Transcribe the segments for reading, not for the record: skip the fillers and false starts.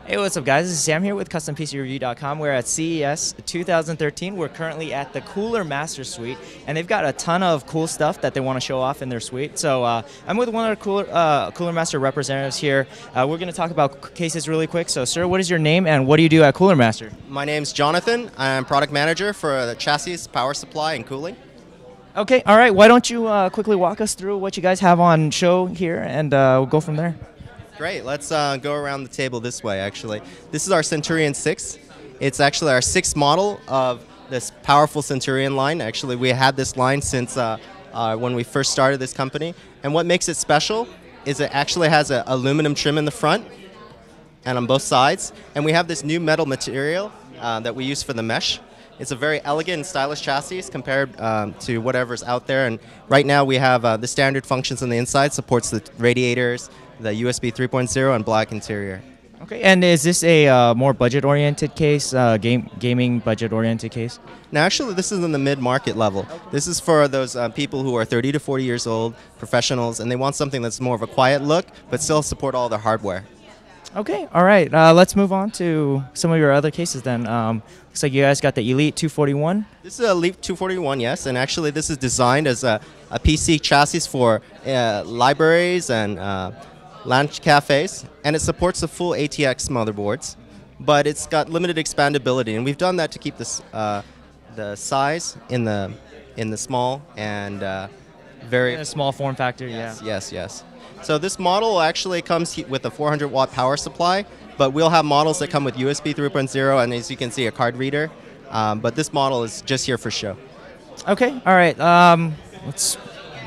Hey, what's up, guys? This is Sam here with CustomPCReview.com. We're at CES 2013. We're currently at the Cooler Master Suite, and they've got a ton of cool stuff that they want to show off in their suite. So I'm with one of the Cooler Master representatives here. We're going to talk about cases really quick. So, sir, what is your name, and what do you do at Cooler Master? My name's Jonathan. I'm product manager for the chassis, power supply, and cooling. Okay, all right. Why don't you quickly walk us through what you guys have on show here, and we'll go from there. Great. Let's go around the table this way, actually. This is our Centurion 6. It's actually our sixth model of this powerful Centurion line. Actually, we had this line since when we first started this company. And what makes it special is it actually has an aluminum trim in the front and on both sides. And we have this new metal material that we use for the mesh. It's a very elegant and stylish chassis compared to whatever's out there. And right now we have the standard functions on the inside, supports the radiators, the USB 3.0, and black interior. Okay, and is this a more budget-oriented case, gaming budget-oriented case? Now, actually, this is in the mid-market level. Okay. This is for those people who are 30 to 40 years old, professionals, and they want something that's more of a quiet look, but still support all their hardware. Okay, all right. Let's move on to some of your other cases then. Looks like you guys got the Elite 241. This is a Elite 241, yes, and actually this is designed as a PC chassis for libraries and lounge cafes, and it supports the full ATCS motherboards, but it's got limited expandability, and we've done that to keep this the size in the small and very a small form factor. Yes, yeah. Yes. So this model actually comes with a 400-watt power supply, but we'll have models that come with USB 3.0 and, as you can see, a card reader. But this model is just here for show. Okay, all right. Let's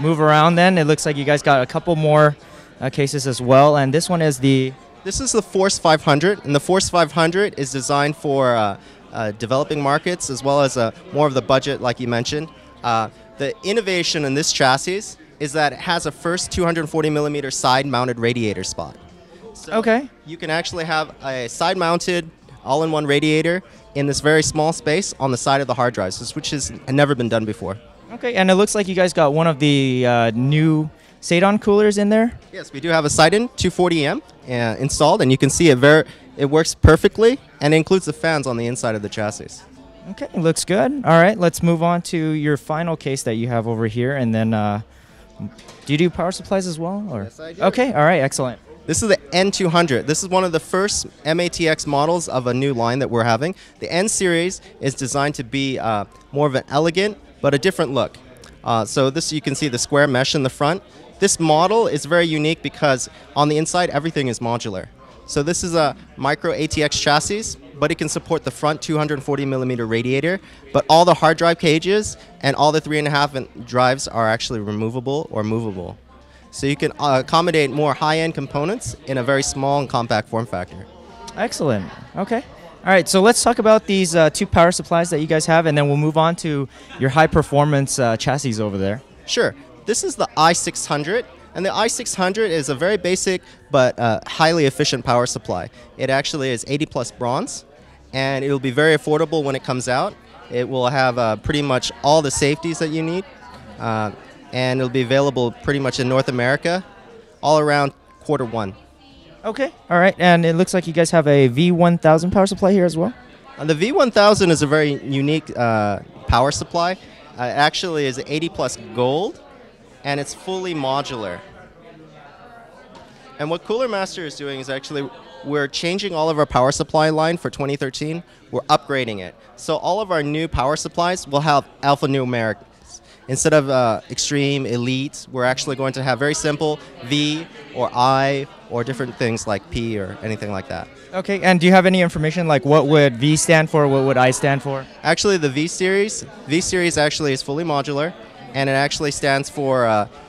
move around then. It looks like you guys got a couple more cases as well, and this one is the... This is the Force 500, and the Force 500 is designed for developing markets as well as more of the budget, like you mentioned. The innovation in this chassis is that it has a first 240mm side-mounted radiator spot. So okay. You can actually have a side-mounted, all-in-one radiator in this very small space on the side of the hard drives, which has never been done before. Okay, and it looks like you guys got one of the new Seidon coolers in there? Yes, we do have a Seidon 240M installed, and you can see it works perfectly, and it includes the fans on the inside of the chassis. Okay, looks good. All right, let's move on to your final case that you have over here, and then do you do power supplies as well? Or? Yes, I do. Okay, all right, excellent. This is the N200. This is one of the first MATX models of a new line that we're having. The N series is designed to be more of an elegant but a different look. So this, you can see the square mesh in the front. This model is very unique because on the inside everything is modular. So this is a micro ATX chassis, but it can support the front 240mm radiator, but all the hard drive cages and all the 3.5-inch drives are actually removable or movable. So you can accommodate more high-end components in a very small and compact form factor. Excellent. Okay. All right, so let's talk about these two power supplies that you guys have, and then we'll move on to your high-performance chassis over there. Sure. This is the i600. And the i600 is a very basic but highly efficient power supply. It actually is 80+ bronze, and it will be very affordable when it comes out. It will have pretty much all the safeties that you need, and it'll be available pretty much in North America all around Q1. Okay, all right, and it looks like you guys have a V1000 power supply here as well? The V1000 is a very unique power supply. It actually is 80+ gold, and it's fully modular. And what Cooler Master is doing is actually we're changing all of our power supply line for 2013. We're upgrading it. So all of our new power supplies will have alphanumeric. Instead of extreme, elite, we're actually going to have very simple V or I or different things like P or anything like that. Okay, and do you have any information like what would V stand for, what would I stand for? Actually, the V series actually is fully modular, and it actually stands for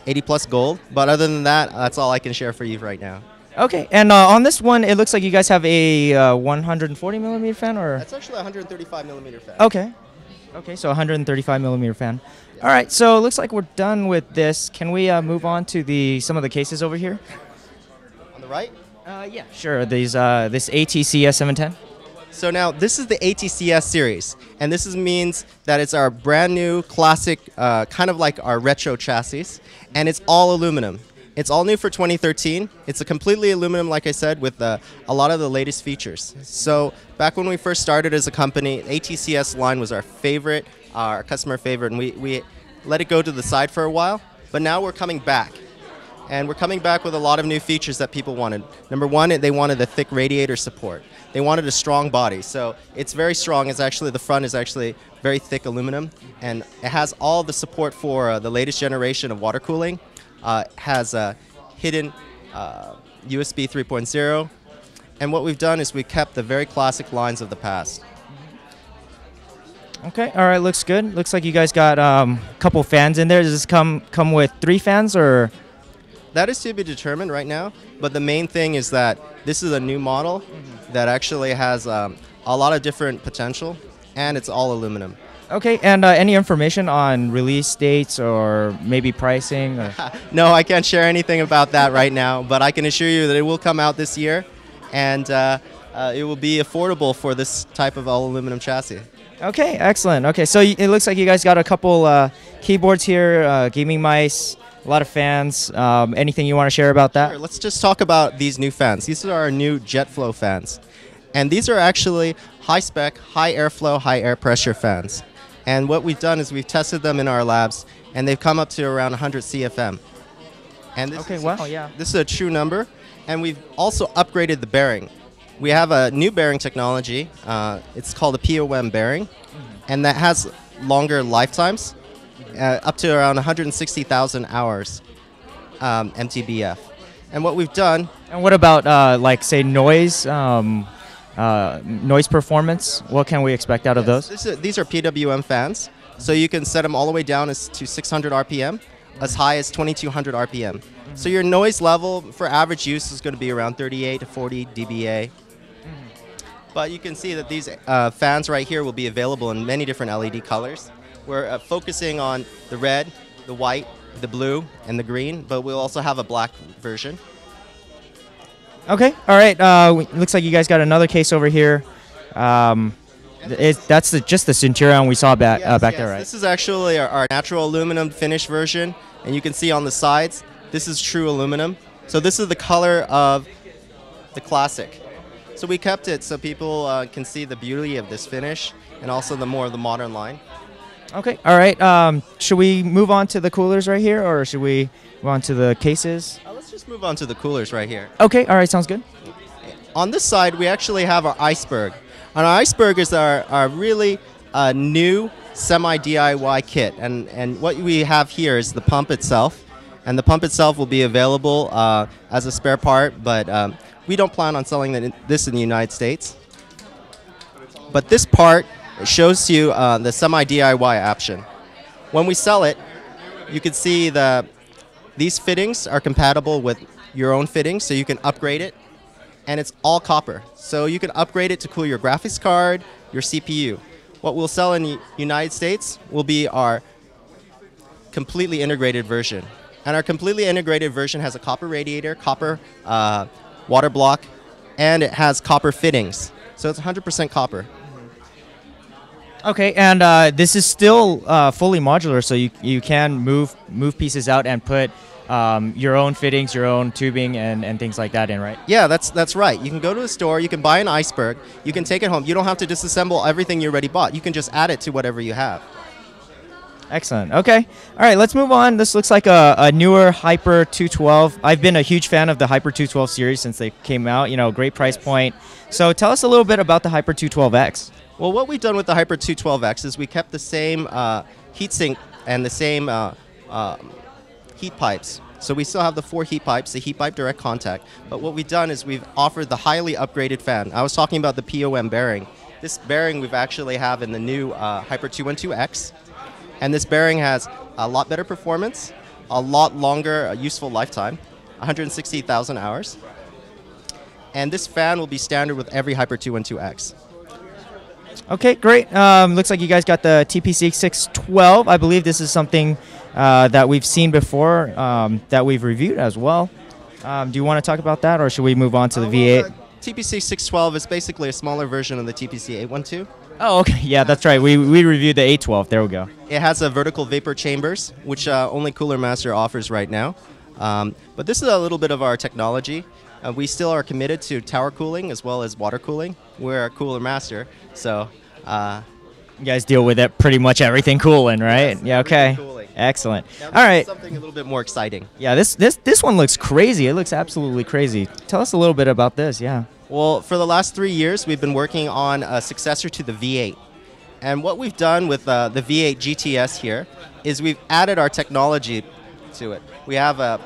80+ gold. But other than that, that's all I can share for you right now. Okay, and on this one, it looks like you guys have a 140mm fan, or? That's actually a 135mm fan. Okay. Okay, so 135mm fan. All right, so it looks like we're done with this. Can we move on to some of the cases over here? On the right? Yeah, sure. This ATCS 710. So now this is the ATCS series, and this means that it's our brand new classic, kind of like our retro chassis, and it's all aluminum. It's all new for 2013. It's a completely aluminum, like I said, with a lot of the latest features. So back when we first started as a company, ATCS line was our favorite, our customer favorite, and we let it go to the side for a while. But now we're coming back. And we're coming back with a lot of new features that people wanted. Number one, they wanted a thick radiator support. They wanted a strong body. So it's very strong. It's actually, the front is actually very thick aluminum. And it has all the support for the latest generation of water cooling. Has a hidden USB 3.0. And what we've done is we kept the very classic lines of the past. Okay, all right, looks good. Looks like you guys got a couple fans in there. Does this come with 3 fans or? That is to be determined right now, but the main thing is that this is a new model that actually has a lot of different potential, and it's all aluminum. Okay, and any information on release dates or maybe pricing? Or? No, I can't share anything about that right now, but I can assure you that it will come out this year, and it will be affordable for this type of all aluminum chassis. Okay, excellent. Okay, so it looks like you guys got a couple keyboards here, gaming mice, a lot of fans. Anything you want to share about that? Sure, let's just talk about these new fans. These are our new JetFlow fans. And these are actually high-spec, high airflow, high air pressure fans. And what we've done is we've tested them in our labs, and they've come up to around 100 CFM. And this this is a true number. And we've also upgraded the bearing. We have a new bearing technology. It's called a POM bearing, and that has longer lifetimes. Up to around 160,000 hours MTBF. And what we've done... And what about, like, say, noise performance? What can we expect out of those? These are PWM fans. So you can set them all the way down to 600 RPM, as high as 2200 RPM. So your noise level for average use is going to be around 38 to 40 dBA. But you can see that these fans right here will be available in many different LED colors. We're focusing on the red, the white, the blue, and the green, but we'll also have a black version. Okay, all right. Looks like you guys got another case over here. That's just the Centurion we saw back there, right? This is actually our natural aluminum finish version, and you can see on the sides, this is true aluminum. So this is the color of the classic. So we kept it so people can see the beauty of this finish, and also the more of the modern line. Okay, all right. Should we move on to the coolers right here, or should we move on to the cases? Let's just move on to the coolers right here. Okay, all right, sounds good. On this side, we actually have our Eisberg. And our Eisberg is our really new semi-DIY kit. And what we have here is the pump itself. And the pump itself will be available as a spare part, but we don't plan on selling this in the United States. But this part shows you the semi-DIY option. When we sell it, you can see these fittings are compatible with your own fittings, so you can upgrade it. And it's all copper. So you can upgrade it to cool your graphics card, your CPU. What we'll sell in the United States will be our completely integrated version. And our completely integrated version has a copper radiator, copper water block, and it has copper fittings. So it's 100% copper. Okay, and this is still fully modular, so you can move pieces out and put your own fittings, your own tubing, and things like that in, right? Yeah, that's right. You can go to the store, you can buy an Eisberg, you can take it home. You don't have to disassemble everything you already bought. You can just add it to whatever you have. Excellent. Okay. All right, let's move on. This looks like a newer Hyper 212. I've been a huge fan of the Hyper 212 series since they came out. You know, great price point. So tell us a little bit about the Hyper 212X. Well, what we've done with the Hyper 212X is we kept the same heatsink and the same heat pipes. So we still have the 4 heat pipes, the heat pipe direct contact. But what we've done is we've offered the highly upgraded fan. I was talking about the POM bearing. This bearing we've actually have in the new Hyper 212X. And this bearing has a lot better performance, a lot longer useful lifetime, 160,000 hours. And this fan will be standard with every Hyper 212X. Okay, great. Looks like you guys got the TPC 612. I believe this is something that we've seen before, that we've reviewed as well. Do you want to talk about that, or should we move on to the V8? TPC 612 is basically a smaller version of the TPC 812. Oh, okay. Yeah, that's right. We reviewed the 812. There we go. It has a vertical vapor chambers, which only Cooler Master offers right now. But this is a little bit of our technology. We still are committed to tower cooling as well as water cooling. We're a Cooler Master, so... you guys deal with it pretty much everything cooling, right? Yes, yeah, okay. cooling. Excellent. Now, All right. something a little bit more exciting. Yeah, this one looks crazy. It looks absolutely crazy. Tell us a little bit about this, yeah. Well, for the last 3 years, we've been working on a successor to the V8. And what we've done with the V8 GTS here is we've added our technology to it. We have a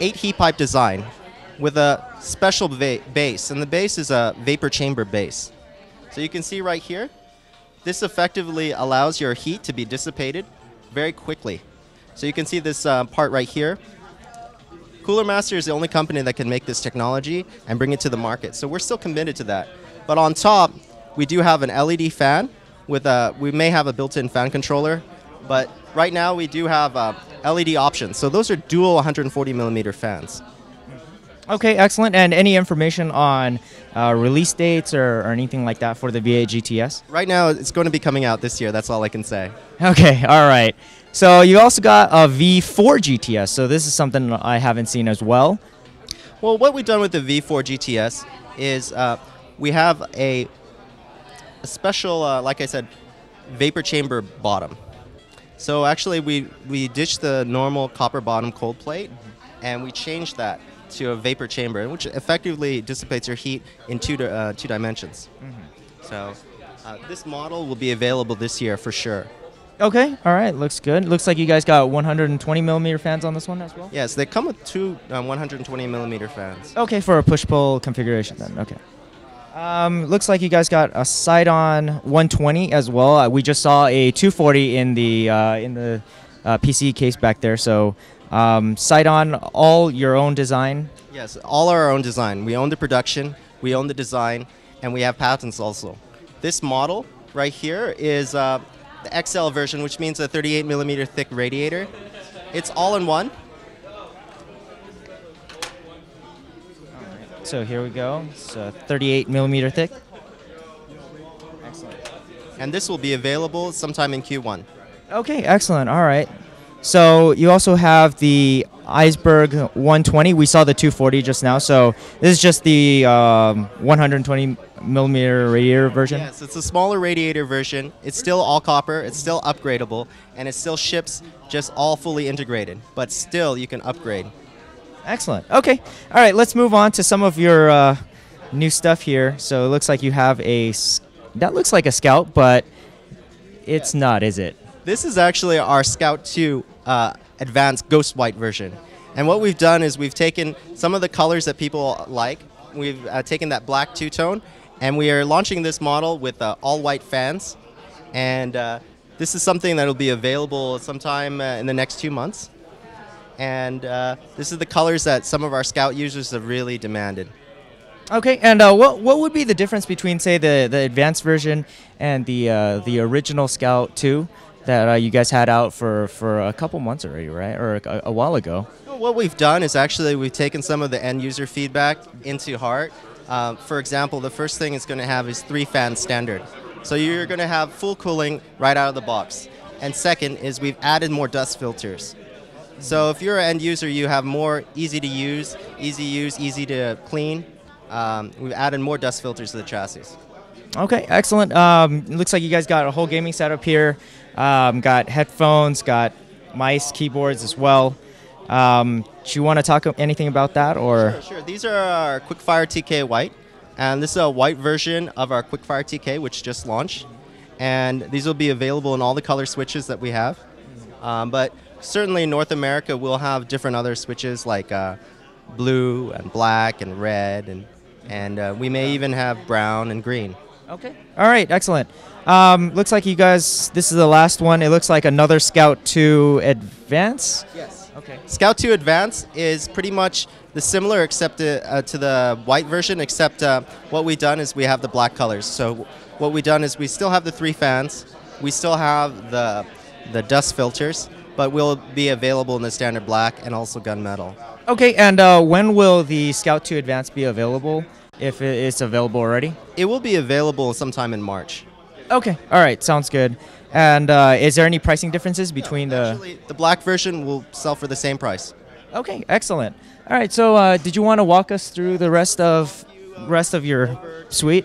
8 heat pipe design with a special base, and the base is a vapor chamber base. So you can see right here, this effectively allows your heat to be dissipated very quickly. So you can see this part right here. Cooler Master is the only company that can make this technology and bring it to the market. So we're still committed to that. But on top, we do have an LED fan with we may have a built-in fan controller, but right now we do have LED options. So those are dual 140 millimeter fans. Okay, excellent. And any information on release dates or anything like that for the V8 GTS? Right now, it's going to be coming out this year. That's all I can say. Okay, all right. So you also got a V4 GTS. So this is something I haven't seen as well. Well, what we've done with the V4 GTS is we have a special, like I said, vapor chamber bottom. So actually, we ditched the normal copper bottom cold plate, and we changed that to a vapor chamber, which effectively dissipates your heat in two dimensions. So this model will be available this year for sure. Okay, all right, looks good. Looks like you guys got 120 millimeter fans on this one as well? Yes, they come with two 120 millimeter fans. Okay, for a push-pull configuration then, okay. Looks like you guys got a Seidon 120 as well. We just saw a 240 in the PC case back there, so Seidon, all your own design? Yes, all our own design. We own the production, we own the design, and we have patents also. This model right here is the XL version, which means a 38 millimeter thick radiator. It's all in one. So here we go. It's 38 millimeter thick. Excellent. And this will be available sometime in Q1. Okay, excellent. All right. So you also have the Eisberg 120. We saw the 240 just now. So this is just the 120 millimeter radiator version? Yes, it's a smaller radiator version. It's still all copper. It's still upgradable. And it still ships just all fully integrated. But still, you can upgrade. Excellent. Okay. All right, let's move on to some of your new stuff here. So it looks like you have that looks like a Scout, but it's not, is it? This is actually our Scout 2 Advanced Ghost White version. And what we've done is we've taken some of the colors that people like. We've taken that black two-tone, and we are launching this model with all-white fans. And this is something that will be available sometime in the next 2 months. And this is the colors that some of our Scout users have really demanded. Okay, and what would be the difference between, say, the advanced version and the original Scout 2 that you guys had out for a couple months already, right? Or a while ago? Well, what we've done is actually we've taken some of the end user feedback into heart. For example, the first thing it's going to have is 3-fan standard. So you're going to have full cooling right out of the box. And second is we've added more dust filters. So if you're an end user, you have more easy to use, easy to clean. We've added more dust filters to the chassis. Okay, excellent. Looks like you guys got a whole gaming setup here. Got headphones, got mice, keyboards as well. Do you want to talk anything about that, or? Sure. These are our Quickfire TK White, and this is a white version of our Quickfire TK, which just launched. And these will be available in all the color switches that we have. But certainly in North America, we'll have different other switches like blue and black and red, and we may even have brown and green. Okay. All right. Excellent. Looks like you guys, this is the last one. It looks like another Scout 2 Advance? Yes. Okay. Scout 2 Advance is pretty much the similar except to the white version, except what we've done is we have the black colors. So what we've done is we still have the 3 fans. We still have the dust filters, but will be available in the standard black and also gunmetal. Okay, and when will the Scout 2 Advance be available, if it's available already? It will be available sometime in March. Okay, all right, sounds good. And is there any pricing differences between Actually, the black version will sell for the same price. Okay, excellent. All right, so did you want to walk us through the rest of your suite?